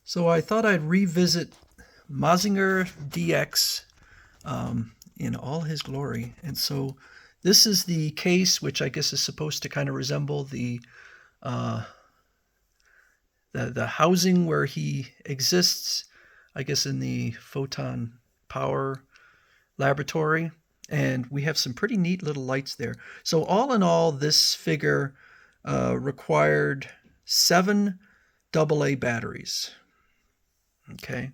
So I thought I'd revisit Mazinger DX in all his glory. And so this is the case, which I guess is supposed to kind of resemble uh, the housing where he exists, I guess, in the photon power laboratory. And we have some pretty neat little lights there. So all in all, this figure required 7 AA batteries. Okay,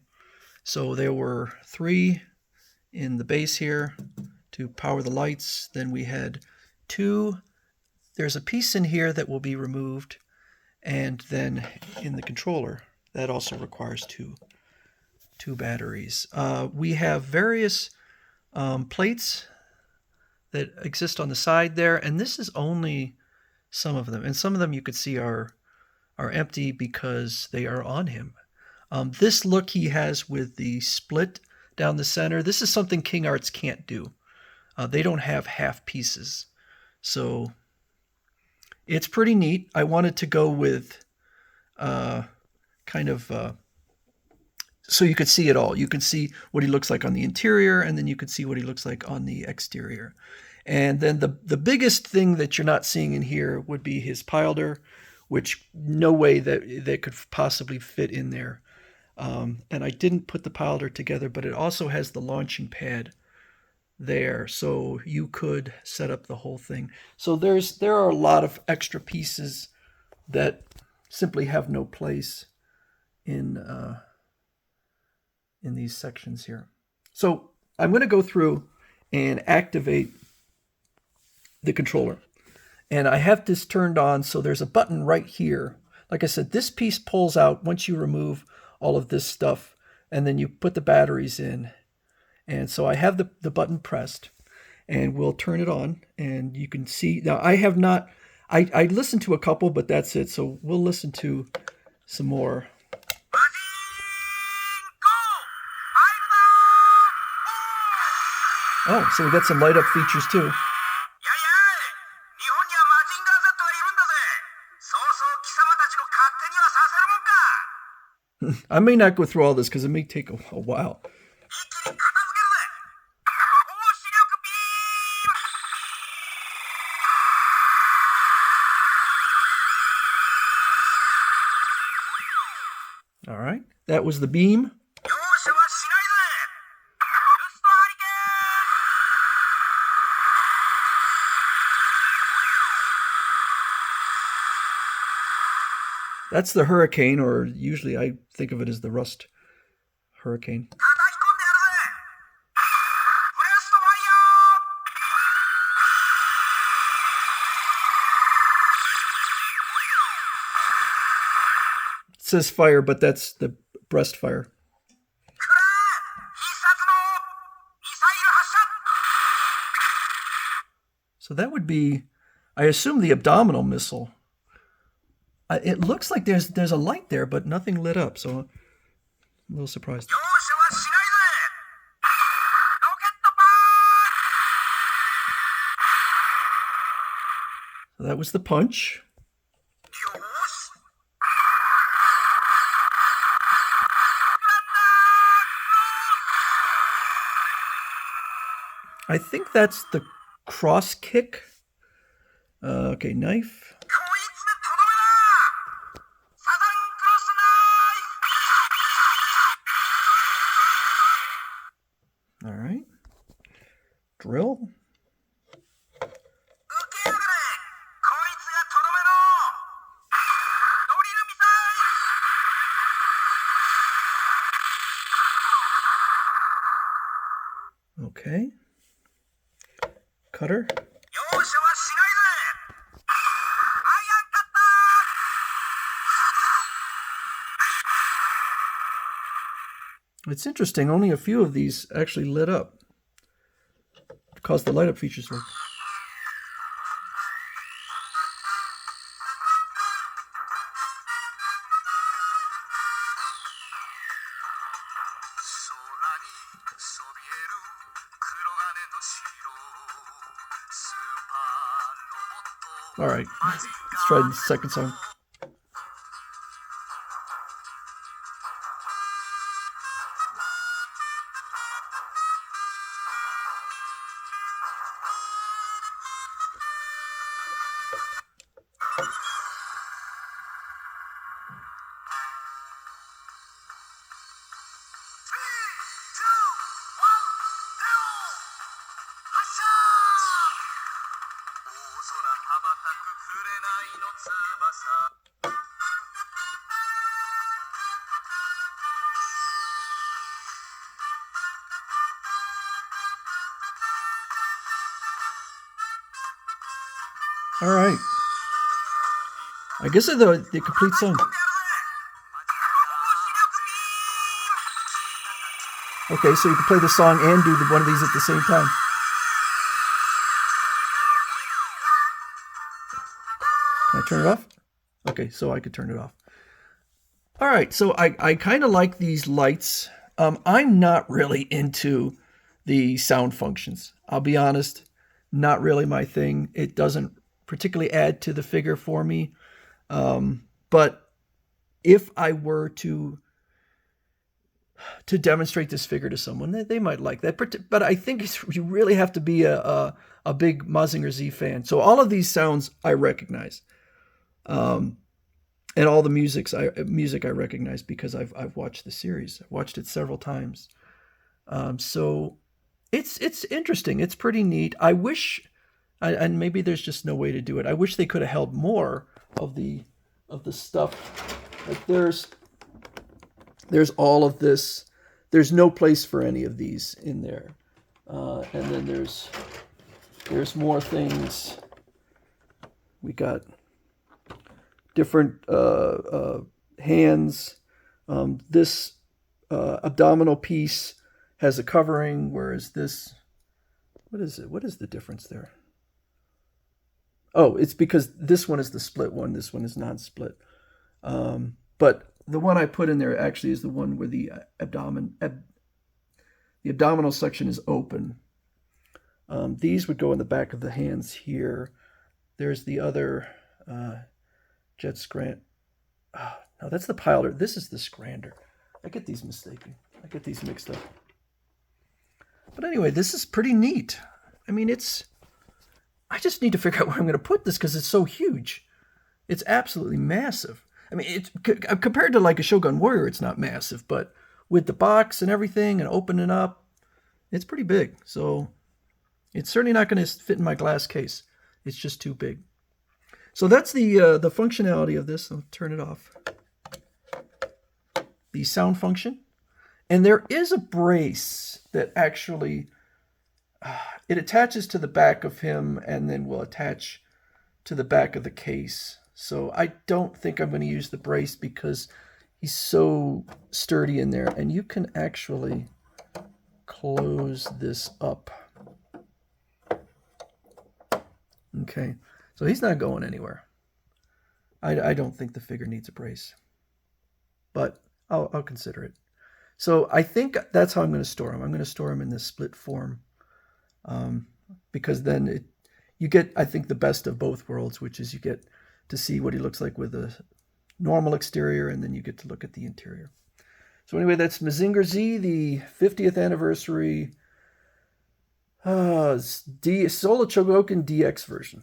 so there were 3 in the base here to power the lights. Then we had 2. There's a piece in here that will be removed, and then in the controller that also requires two batteries. We have various plates that exist on the side there, and this is only some of them, and some of them you could see are empty because they are on him. This look he has with the split down the center, this is something King Arts can't do. They don't have half pieces. So it's pretty neat. I wanted to go with kind of so you could see it all. You could see what he looks like on the interior, and then you could see what he looks like on the exterior. And then the biggest thing that you're not seeing in here would be his pilder, which no way that could possibly fit in there. And I didn't put the pilder together, but it also has the launching pad there, so you could set up the whole thing. So there are a lot of extra pieces that simply have no place in these sections here. So I'm going to go through and activate the controller. And I have this turned on, so there's a button right here. Like I said, this piece pulls out once you remove all of this stuff, and then you put the batteries in. And so I have the button pressed, and we'll turn it on, and you can see. Now, I have not, I listened to a couple, but that's it. So we'll listen to some more. Oh, so we got some light up features too. I may not go through all this because it may take a while. All right, that was the beam. That's the hurricane, or usually I think of it as the rust hurricane. It says fire, but that's the breast fire. So that would be, I assume, the abdominal missile. It looks like there's a light there, but nothing lit up, so I'm a little surprised. So that was the punch. I think that's the cross kick. Okay, knife. All right. Drill. Okay. Cutter. It's interesting, only a few of these actually lit up. Because the light up features work. All right, let's try the second song. All right. I guess it's the complete song. Okay, so you can play the song and do one of these at the same time. Can I turn it off? Okay, so I could turn it off. All right, so I kind of like these lights. I'm not really into the sound functions. I'll be honest, not really my thing. It doesn't particularly add to the figure for me. But if I were to demonstrate this figure to someone, they might like that. But I think you really have to be a big Mazinger Z fan. So all of these sounds I recognize. And all the music I recognize because I've watched the series. I've watched it several times. So it's interesting. It's pretty neat. I wish, and maybe there's just no way to do it. I wish they could have held more of the stuff. Like there's all of this. There's no place for any of these in there. And then there's more things. We got different hands. This abdominal piece has a covering, whereas this, what is it? What is the difference there? Oh, it's because this one is the split one. This one is non-split. But the one I put in there actually is the one where the abdominal section is open. These would go in the back of the hands here. There's the other Jet Scrant. Oh, no, that's the Piler. This is the Scrander. I get these mistaken. I get these mixed up. But anyway, this is pretty neat. I mean, I just need to figure out where I'm going to put this because it's so huge. It's absolutely massive. I mean, it's compared to like a Shogun Warrior, it's not massive, but with the box and everything and opening up, it's pretty big. So it's certainly not going to fit in my glass case. It's just too big. So that's the functionality of this. I'll turn it off. The sound function. And there is a brace that actually, it attaches to the back of him and then will attach to the back of the case. So I don't think I'm going to use the brace because he's so sturdy in there. And you can actually close this up. Okay, so he's not going anywhere. I don't think the figure needs a brace, but I'll consider it. So I think that's how I'm going to store him. I'm going to store him in this split form, because then you get, I think, the best of both worlds, which is you get to see what he looks like with a normal exterior, and then you get to look at the interior. So anyway, that's Mazinger Z, the 50th anniversary Sola Chogokin DX version.